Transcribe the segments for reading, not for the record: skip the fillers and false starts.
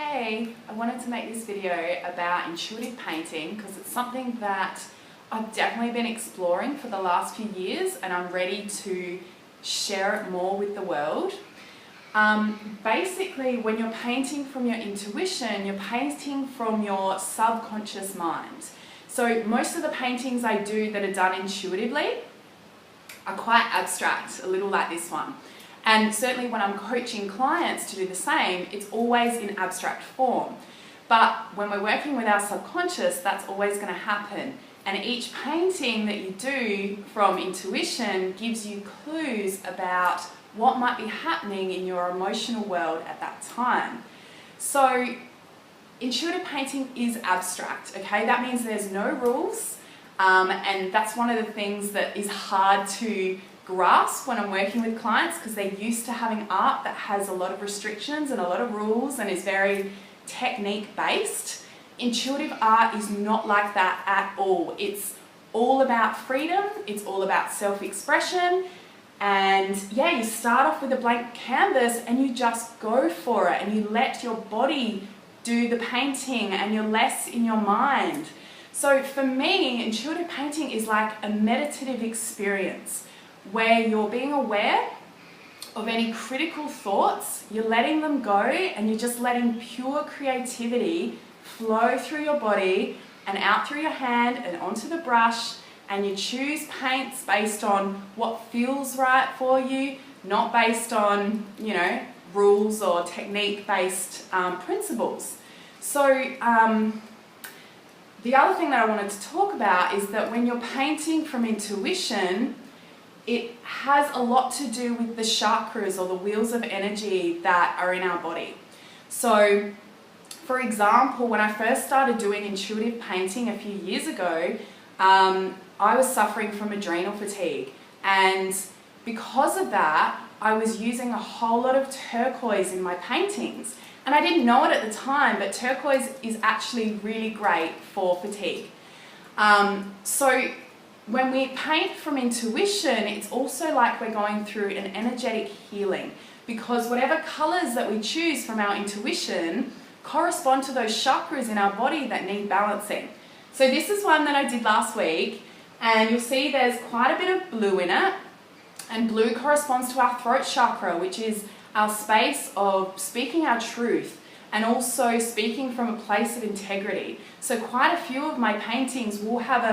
Hey, I wanted to make this video about intuitive painting because it's something that I've definitely been exploring for the last few years and I'm ready to share it more with the world. Basically, when you're painting from your intuition, you're painting from your subconscious mind. So most of the paintings I do that are done intuitively are quite abstract, a little like this one. And certainly when I'm coaching clients to do the same, it's always in abstract form. But when we're working with our subconscious, that's always going to happen. And each painting that you do from intuition gives you clues about what might be happening in your emotional world at that time. So intuitive painting is abstract, okay? That means there's no rules. And that's one of the things that is hard to grasp when I'm working with clients because they're used to having art that has a lot of restrictions and a lot of rules and is very technique based. Intuitive art is not like that at all. It's all about freedom, it's all about self-expression, and yeah, you start off with a blank canvas and you just go for it and you let your body do the painting and you're less in your mind. So for me, intuitive painting is like a meditative experience where you're being aware of any critical thoughts, you're letting them go and you're just letting pure creativity flow through your body and out through your hand and onto the brush, and you choose paints based on what feels right for you, not based on, rules or technique-based principles. So the other thing that I wanted to talk about is that when you're painting from intuition, it has a lot to do with the chakras or the wheels of energy that are in our body. So, for example, when I first started doing intuitive painting a few years ago, I was suffering from adrenal fatigue. And because of that, I was using a whole lot of turquoise in my paintings. And I didn't know it at the time, but turquoise is actually really great for fatigue. So when we paint from intuition, it's also like we're going through an energetic healing, because whatever colors that we choose from our intuition correspond to those chakras in our body that need balancing. So this is one that I did last week, and you'll see there's quite a bit of blue in it, and blue corresponds to our throat chakra, which is our space of speaking our truth and also speaking from a place of integrity. So quite a few of my paintings will have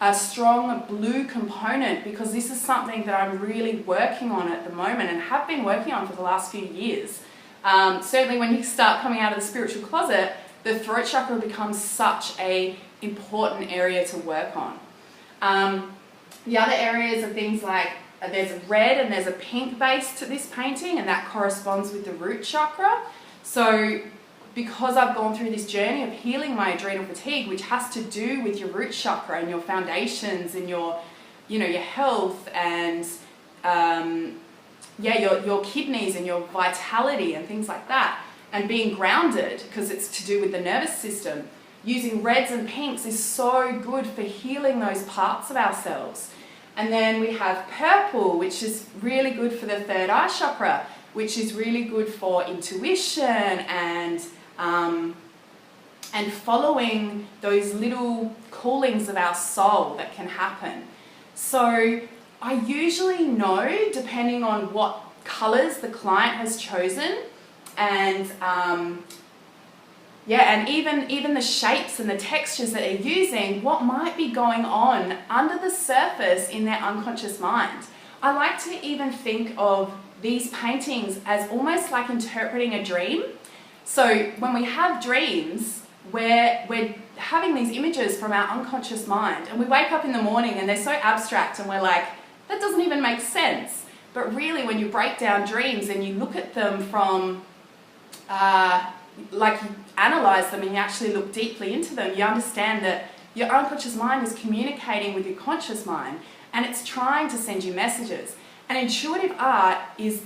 a strong blue component because this is something that I'm really working on at the moment and have been working on for the last few years. Certainly when you start coming out of the spiritual closet, the throat chakra becomes such an important area to work on. The other areas are things like there's a red and there's a pink base to this painting, and that corresponds with the root chakra. So because I've gone through this journey of healing my adrenal fatigue, which has to do with your root chakra and your foundations and your health and your kidneys and your vitality and things like that, and being grounded because it's to do with the nervous system. Using reds and pinks is so good for healing those parts of ourselves. And then we have purple, which is really good for the third eye chakra, which is really good for intuition and following those little callings of our soul that can happen. So I usually know, depending on what colors the client has chosen, and and even the shapes and the textures that they're using, what might be going on under the surface in their unconscious mind. I like to even think of these paintings as almost like interpreting a dream. So when we have dreams, we're having these images from our unconscious mind, and we wake up in the morning and they're so abstract and we're like, that doesn't even make sense. But really, when you break down dreams and you look at them from you analyze them and you actually look deeply into them, you understand that your unconscious mind is communicating with your conscious mind and it's trying to send you messages. And intuitive art is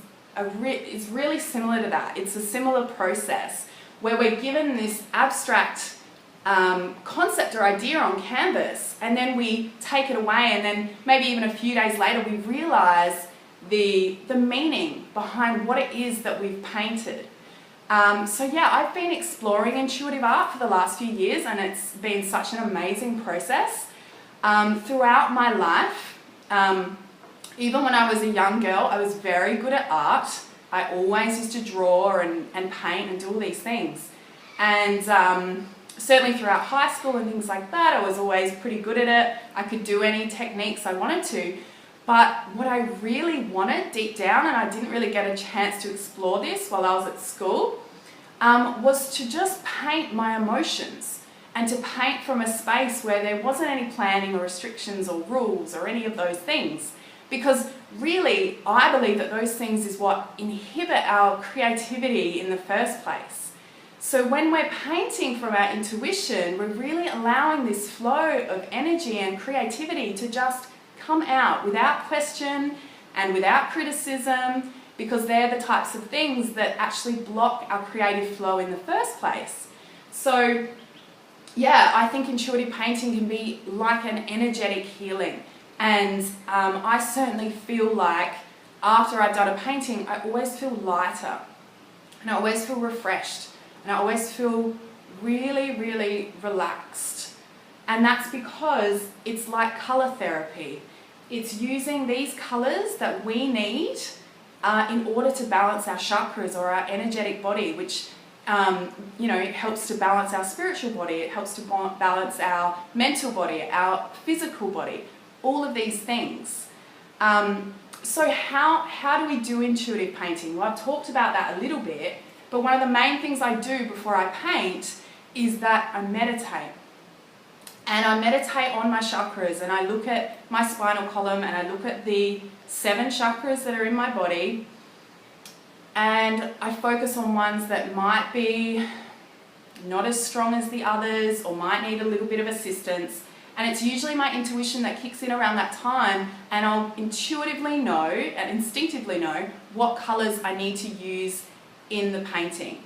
really similar to that. It's a similar process where we're given this abstract concept or idea on canvas, and then we take it away, and then maybe even a few days later we realize the meaning behind what it is that we've painted. So yeah, I've been exploring intuitive art for the last few years, and it's been such an amazing process. Throughout my life, even when I was a young girl, I was very good at art. I always used to draw and paint and do all these things. And certainly throughout high school and things like that, I was always pretty good at it. I could do any techniques I wanted to. But what I really wanted deep down, and I didn't really get a chance to explore this while I was at school, was to just paint my emotions and to paint from a space where there wasn't any planning or restrictions or rules or any of those things. Because really, I believe that those things is what inhibit our creativity in the first place. So when we're painting from our intuition, we're really allowing this flow of energy and creativity to just come out without question and without criticism, because they're the types of things that actually block our creative flow in the first place. So yeah, I think intuitive painting can be like an energetic healing. And I certainly feel like after I've done a painting, I always feel lighter, and I always feel refreshed, and I always feel really, really relaxed. And that's because it's like colour therapy. It's using these colours that we need in order to balance our chakras or our energetic body, which it helps to balance our spiritual body, it helps to balance our mental body, our physical body, all of these things. So how do we do intuitive painting? Well, I've talked about that a little bit, but one of the main things I do before I paint is that I meditate. And I meditate on my chakras, and I look at my spinal column, and I look at the 7 chakras that are in my body, and I focus on ones that might be not as strong as the others or might need a little bit of assistance. And it's usually my intuition that kicks in around that time, and I'll intuitively know and instinctively know what colours I need to use in the painting.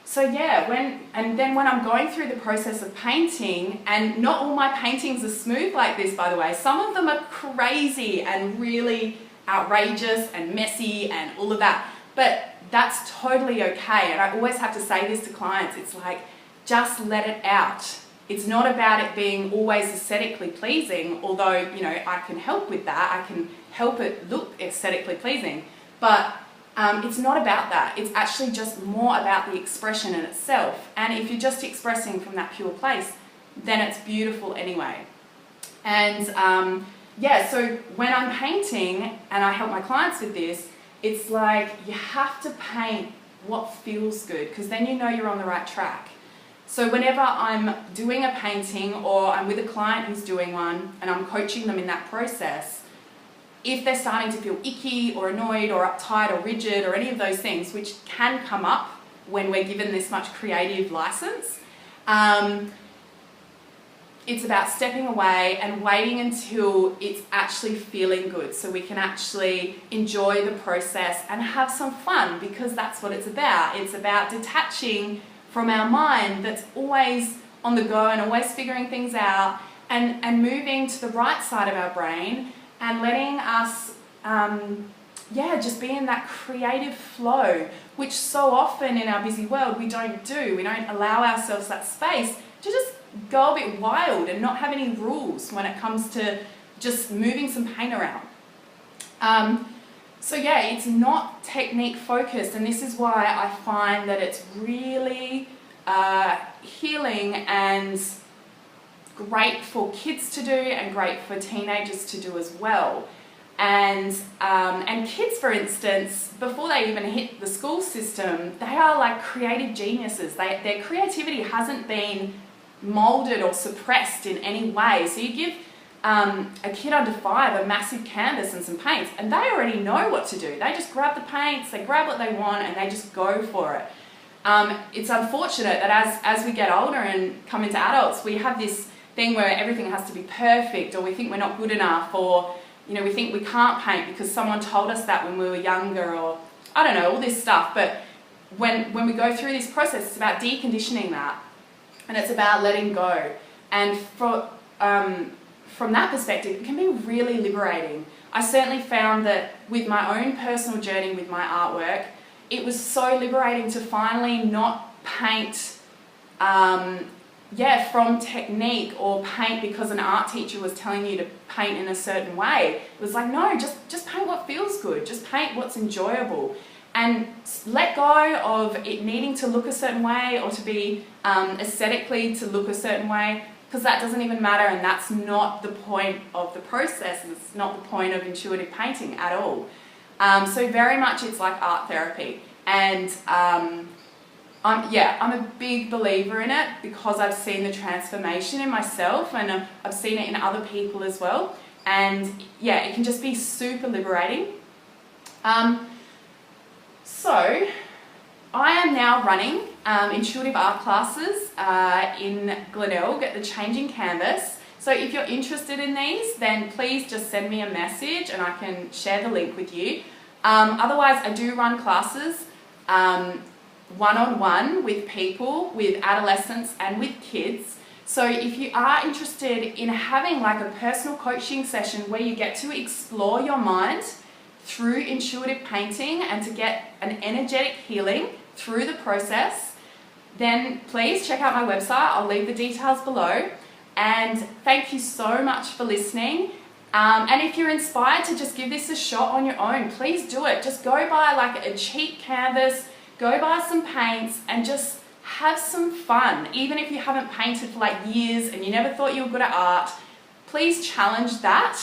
So yeah, when I'm going through the process of painting, and not all my paintings are smooth like this, by the way. Some of them are crazy and really outrageous and messy and all of that, but that's totally okay. And I always have to say this to clients, it's like, just let it out. It's not about it being always aesthetically pleasing, although, I can help with that. I can help it look aesthetically pleasing, but it's not about that. It's actually just more about the expression in itself. And if you're just expressing from that pure place, then it's beautiful anyway. And so when I'm painting, and I help my clients with this, it's like you have to paint what feels good, because then you know you're on the right track. So whenever I'm doing a painting, or I'm with a client who's doing one, and I'm coaching them in that process, if they're starting to feel icky or annoyed or uptight or rigid or any of those things, which can come up when we're given this much creative license, it's about stepping away and waiting until it's actually feeling good, so we can actually enjoy the process and have some fun, because that's what it's about. It's about detaching from our mind that's always on the go and always figuring things out, and moving to the right side of our brain and letting us just be in that creative flow, which so often in our busy world we don't do. We don't allow ourselves that space to just go a bit wild and not have any rules when it comes to just moving some paint around. It's not technique focused, and this is why I find that it's really healing and great for kids to do, and great for teenagers to do as well. And kids, for instance, before they even hit the school system, they are like creative geniuses. Their creativity hasn't been molded or suppressed in any way. So you give a kid under 5 a massive canvas and some paints, and they already know what to do. They just grab the paints, they grab what they want, and they just go for it. It's unfortunate that as we get older and come into adults, we have this thing where everything has to be perfect, or we think we're not good enough, or we think we can't paint because someone told us that when we were younger, or I don't know, all this stuff. But when we go through this process, it's about deconditioning that, and it's about letting go. And from that perspective, it can be really liberating. I certainly found that with my own personal journey with my artwork, it was so liberating to finally not paint from technique or paint because an art teacher was telling you to paint in a certain way. It was like, no, just paint what feels good. Just paint what's enjoyable. And let go of it needing to look a certain way or to be aesthetically to look a certain way, because that doesn't even matter, and that's not the point of the process. It's not the point of intuitive painting at all. So very much it's like art therapy. And I'm a big believer in it because I've seen the transformation in myself, and I've seen it in other people as well. And yeah, it can just be super liberating. So I am now running intuitive art classes in Glenelg at the Changing Canvas. So if you're interested in these, then please just send me a message and I can share the link with you. Otherwise, I do run classes one-on-one with people, with adolescents and with kids. So if you are interested in having like a personal coaching session where you get to explore your mind through intuitive painting and to get an energetic healing through the process, then please check out my website. I'll leave the details below. And thank you so much for listening. And if you're inspired to just give this a shot on your own, please do it. Just go buy like a cheap canvas, go buy some paints and just have some fun. Even if you haven't painted for like years and you never thought you were good at art, please challenge that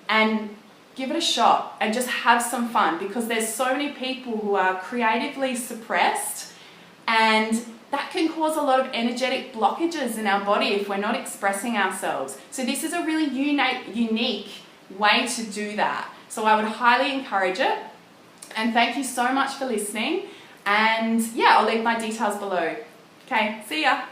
and give it a shot and just have some fun, because there's so many people who are creatively suppressed, and that can cause a lot of energetic blockages in our body if we're not expressing ourselves. So this is a really unique way to do that. So I would highly encourage it. And thank you so much for listening. And yeah, I'll leave my details below. Okay, see ya.